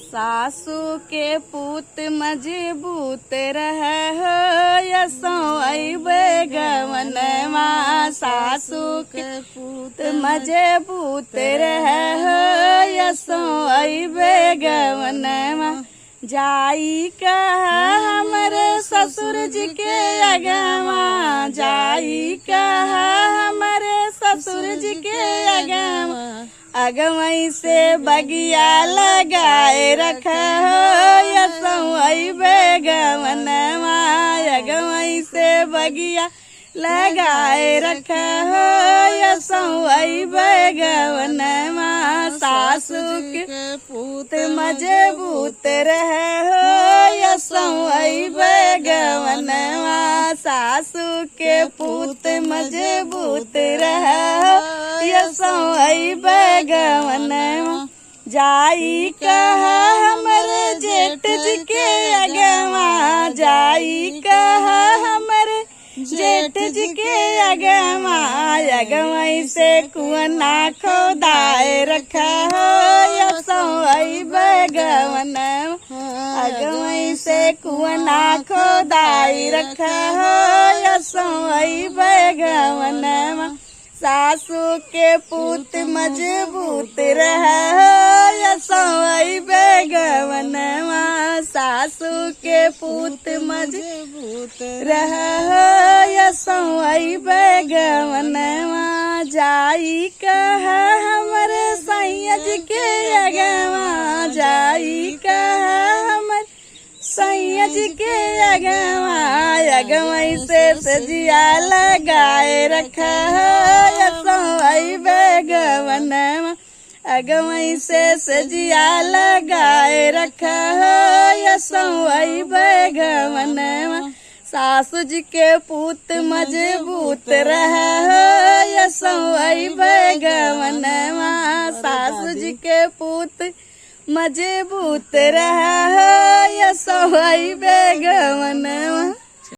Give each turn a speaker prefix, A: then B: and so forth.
A: सासू के पूत मजबूत रहे हो यसो अइबे गवनमा। सासू के पूत मजबूत रहे हो यसो अइबे गवनमा। जाई कहा हमरे ससुर जी के अगवा, जाई कहा हमरे ससुर जी के अगवा। अगवई से बगिया लगाए रखा हो यसो अइबे गवनमा। अगवई से बगिया लगाए रखा हो यसो अइबे गवनमा। सासू के पूत मजबूत रहे हो यसो अइबे गवनमा। सासू के पूत मजबूत रहे हो यसो अइबे गवनमा। जाई कहा हमरे जेठ जी के अगवा, जाई कहा हमरे जेठ जी के अगवा। अगवई से कुआं खोदाए रखा हो यसो अइबे गवनमा। अगवई से कुआं खोदाई रखा हो यसो अइबे गवनमा। सासू के पूत मजबूत रहे हो यसो अइबे गवनमा। सासू के पूत मजबूत रहे हो यसो अइबे गवनमा। जाई कहा हमरे सैया जी के अगवा, जाई कहा हमरे सैया जी के अगवा। अगवई से सजिया लगाए रखा हो यसो अइबे गवनमा। अगवई से सजिया लगाए रखा हो यसो अइबे गवनमा। सासू जी के पूत मजबूत रहे हो यसो अइबे गवनमा। सासू जी के पूत मजबूत रहे हो यसो अइबे गवनमा।